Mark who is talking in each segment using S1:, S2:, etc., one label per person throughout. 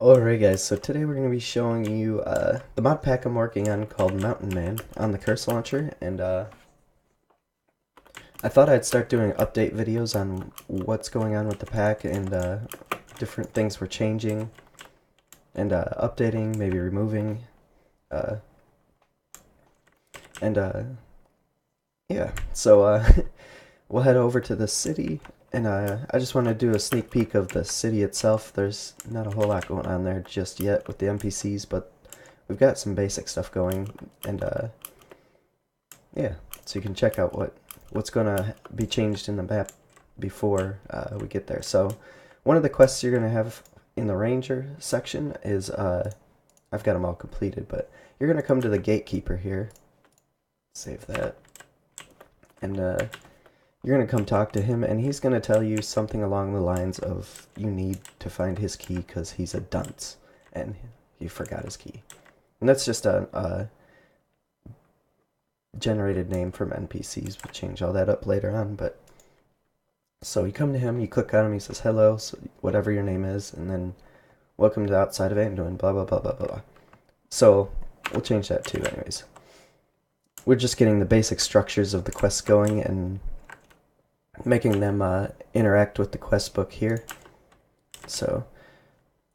S1: Alright guys, so today we're going to be showing you the mod pack I'm working on called Mountain Man on the Curse Launcher, and I thought I'd start doing update videos on what's going on with the pack and different things we're changing and updating, maybe removing, uh, and yeah, so we'll head over to the city, and I just want to do a sneak peek of the city itself. There's not a whole lot going on there just yet with the NPCs, but we've got some basic stuff going, and yeah, so you can check out what's gonna be changed in the map before we get there. So one of the quests you're gonna have in the ranger section is I've got them all completed, but you're gonna come to the gatekeeper here. Save that, and you're gonna come talk to him, and he's gonna tell you something along the lines of you need to find his key because he's a dunce and he forgot his key. And that's just a generated name from NPCs. We'll change all that up later on, but so you come to him, you click on him, he says hello, so whatever your name is, and then welcome to the outside of Anduin, blah blah blah blah blah. So we'll change that too anyways. We're just getting the basic structures of the quests going and making them interact with the quest book here. So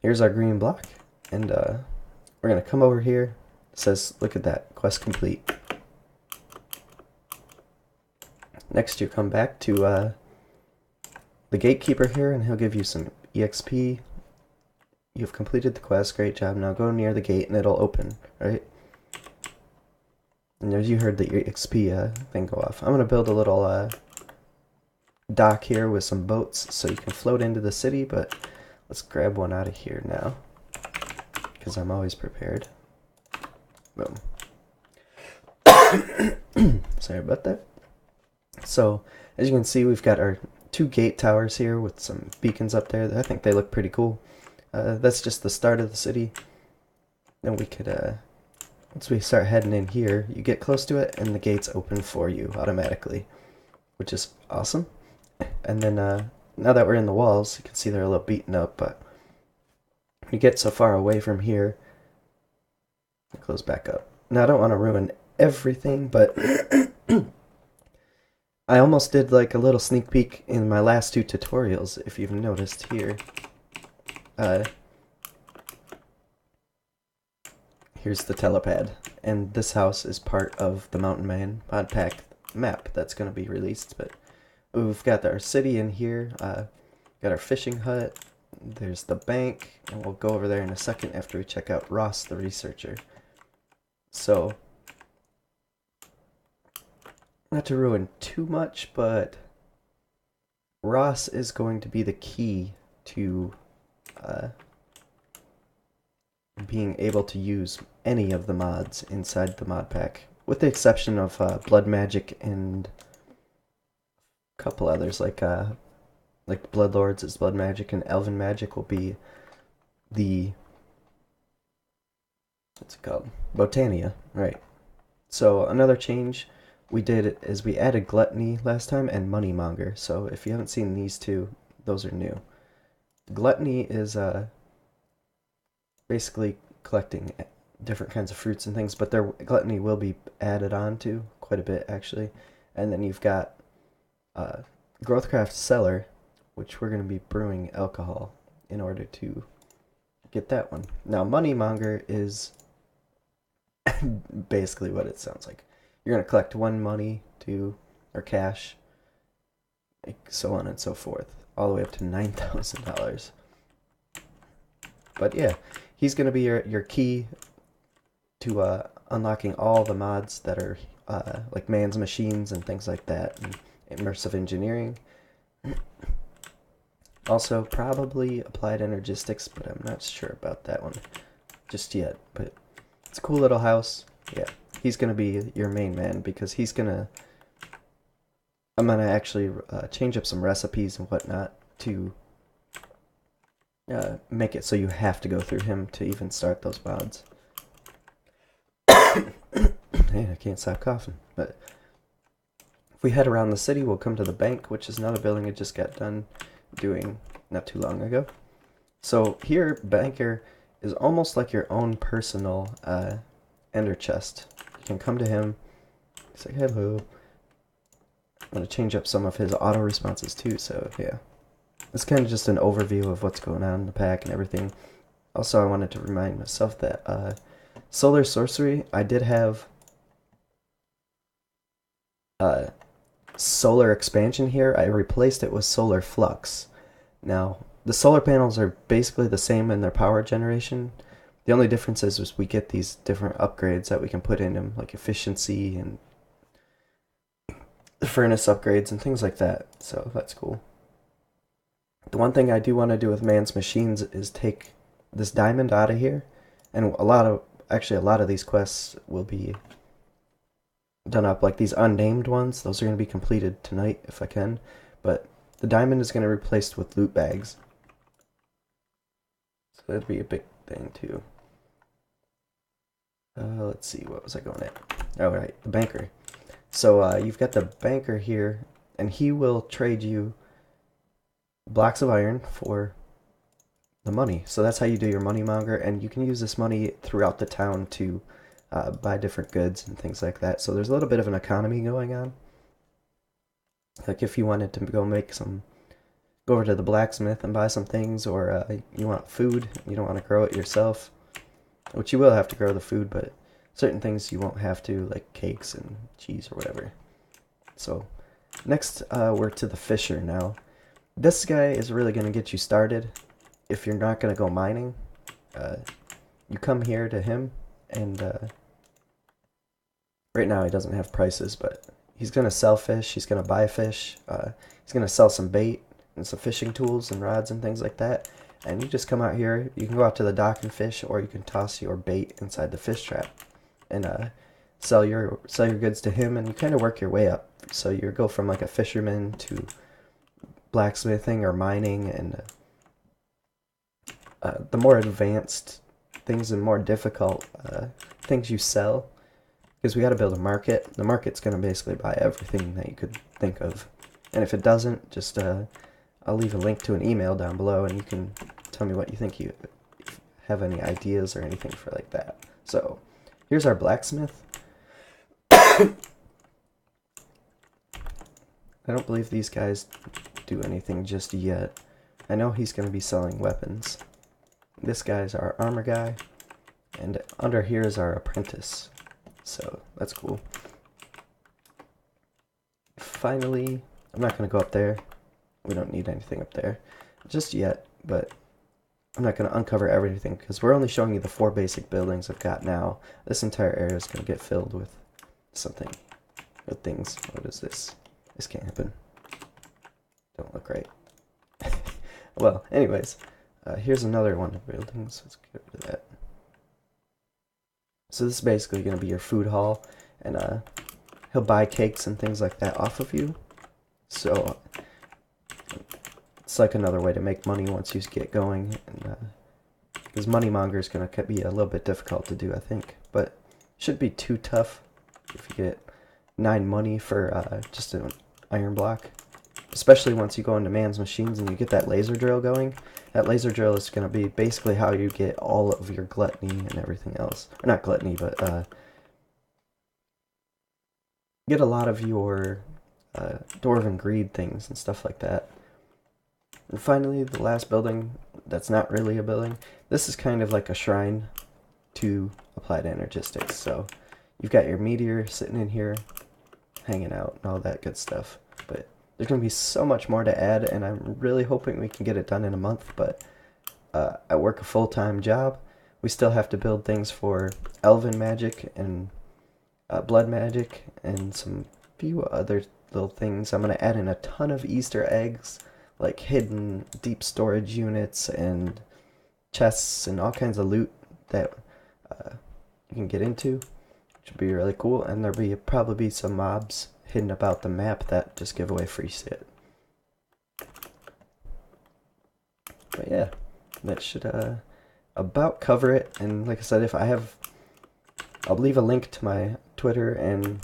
S1: here's our green block, and we're gonna come over here. It says, look at that, quest complete. Next, you come back to the gatekeeper here, and he'll give you some EXP. You've completed the quest, great job. Now go near the gate, and it'll open, right? And as you heard the EXP thing go off, I'm gonna build a little dock here with some boats so you can float into the city, but let's grab one out of here now because I'm always prepared. Boom. Sorry about that. So as you can see, we've got our two gate towers here with some beacons up there. I think they look pretty cool. That's just the start of the city. Then we could once we start heading in here, you get close to it and the gates open for you automatically, which is awesome. And then now that we're in the walls, you can see they're a little beaten up, but when you get so far away from here, it close back up. Now I don't want to ruin everything, but I almost did like a little sneak peek in my last two tutorials, if you've noticed here. Here's the telepad, and this house is part of the Mountain Man mod pack map that's going to be released, but we've got our city in here, got our fishing hut, there's the bank, and we'll go over there in a second after we check out Ross the researcher. So, not to ruin too much, but Ross is going to be the key to being able to use any of the mods inside the mod pack, with the exception of Blood Magic and a couple others, like Bloodlords is Blood Magic, and Elven Magic will be the, what's it called? Botania, right. So another change we did is we added Gluttony last time and Moneymonger. So if you haven't seen these two, those are new. Gluttony is basically collecting different kinds of fruits and things, but their Gluttony will be added on to quite a bit actually. And then you've got Growthcraft Cellar, which we're going to be brewing alcohol in order to get that one. Now Moneymonger is basically what it sounds like. You're going to collect one money to, or cash, so on and so forth, all the way up to $9,000. But yeah, he's going to be your key to unlocking all the mods that are like man's machines and things like that, and immersive engineering. Also, probably applied energistics, but I'm not sure about that one just yet. But it's a cool little house. Yeah, he's gonna be your main man because he's gonna. I'm gonna actually change up some recipes and whatnot to make it so you have to go through him to even start those mods. Hey, I can't stop coughing. But if we head around the city, we'll come to the bank, which is another building I just got done doing not too long ago. So here, Banker is almost like your own personal ender chest. You can come to him, say hello. I'm going to change up some of his auto responses too, so yeah. It's kind of just an overview of what's going on in the pack and everything. Also, I wanted to remind myself that Solar Sorcery, I did have uh, Solar Expansion here. I replaced it with Solar Flux. Now, the solar panels are basically the same in their power generation. The only difference is we get these different upgrades that we can put in them, like efficiency and the furnace upgrades and things like that. So that's cool. The one thing I do want to do with Man's Machines is take this diamond out of here, and a lot of these quests will be done up, like these unnamed ones. Those are going to be completed tonight if I can, but the diamond is going to be replaced with loot bags. So that'd be a big thing too. Let's see, what was I going at? Oh, right, the banker. So you've got the banker here, and he will trade you blocks of iron for the money. So that's how you do your money monger, and you can use this money throughout the town to buy different goods and things like that. So there's a little bit of an economy going on. Like if you wanted to go over to the blacksmith and buy some things, or you want food, you don't want to grow it yourself, which you will have to grow the food, but certain things you won't have to, like cakes and cheese or whatever. So next we're to the fisher now. This guy is really going to get you started if you're not going to go mining. You come here to him, and right now he doesn't have prices, but he's going to sell fish, he's going to buy fish, he's going to sell some bait and some fishing tools and rods and things like that. And you just come out here, you can go out to the dock and fish, or you can toss your bait inside the fish trap and sell your goods to him, and you kind of work your way up. So you go from like a fisherman to blacksmithing or mining, and the more advanced things and more difficult things you sell, because we got to build a market. The market's going to basically buy everything that you could think of, and if it doesn't, just I'll leave a link to an email down below, and you can tell me what you think. You have any ideas or anything for like that. So here's our blacksmith. I don't believe these guys do anything just yet. I know he's going to be selling weapons. This guy's our armor guy, and under here is our apprentice. So that's cool. Finally, I'm not going to go up there. We don't need anything up there just yet, but I'm not going to uncover everything because we're only showing you the 4 basic buildings I've got now. This entire area is going to get filled with something, with things. What is this? This can't happen. Don't look right. Well, anyways, here's another one of the buildings. Let's get rid of that. So this is basically going to be your food hall, and he'll buy cakes and things like that off of you. So it's like another way to make money once you get going, and because money monger is going to be a little bit difficult to do, I think, but shouldn't be too tough if you get 9 money for just an iron block. Especially once you go into Man's Machines and you get that laser drill going. That laser drill is going to be basically how you get all of your gluttony and everything else. Or not gluttony, but get a lot of your dwarven greed things and stuff like that. And finally, the last building that's not really a building. This is kind of like a shrine to Applied Energistics. So you've got your meteor sitting in here, hanging out and all that good stuff. But there's going to be so much more to add, and I'm really hoping we can get it done in a month, but I work a full-time job. We still have to build things for elven magic and blood magic and some few other little things. I'm going to add in a ton of Easter eggs, like hidden deep storage units and chests and all kinds of loot that you can get into, which would be really cool, and there'll probably be some mobs hidden about the map that just give away free shit. But yeah, that should about cover it. And like I said, I'll leave a link to my Twitter and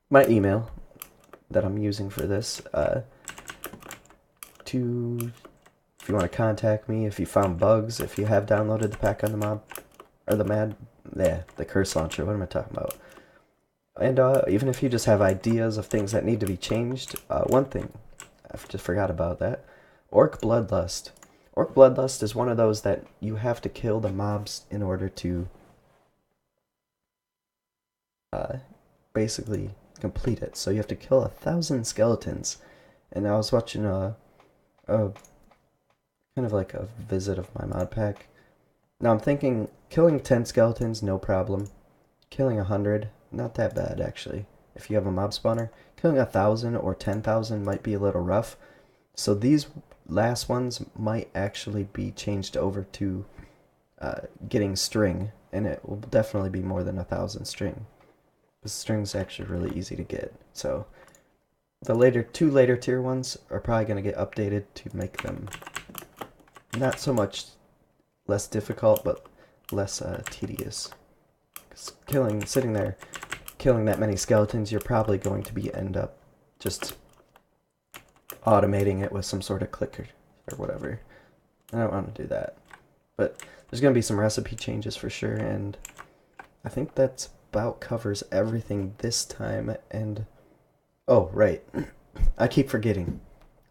S1: my email that I'm using for this to, if you want to contact me, if you found bugs, if you have downloaded the pack on the mob, or the curse launcher, what am I talking about? And even if you just have ideas of things that need to be changed, one thing, I just forgot about that, Orc Bloodlust. Orc Bloodlust is one of those that you have to kill the mobs in order to basically complete it. So you have to kill 1,000 skeletons. And I was watching a kind of like a visit of my mod pack. Now I'm thinking killing 10 skeletons, no problem. Killing 100, not that bad actually. If you have a mob spawner, killing 1,000 or 10,000 might be a little rough. So these last ones might actually be changed over to getting string, and it will definitely be more than 1,000 string. The string's actually really easy to get. So the two later tier ones are probably going to get updated to make them not so much less difficult, but less tedious. Sitting there, killing that many skeletons, you're probably going to end up just automating it with some sort of clicker or whatever. I don't want to do that. But there's going to be some recipe changes for sure, and I think that's about covers everything this time. And oh, right. I keep forgetting.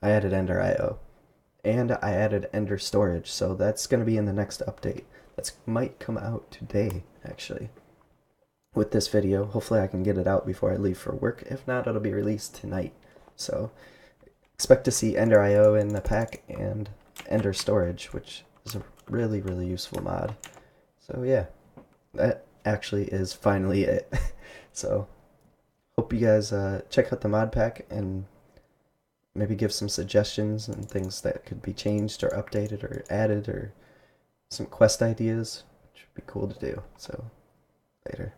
S1: I added Ender IO. And I added Ender Storage, so that's going to be in the next update. That might come out today, actually. With this video, hopefully I can get it out before I leave for work. If not, it'll be released tonight. So expect to see Ender IO in the pack and Ender Storage, which is a really, really useful mod. So yeah, that actually is finally it. So hope you guys check out the mod pack and maybe give some suggestions and things that could be changed or updated or added, or some quest ideas, which would be cool to do. So later.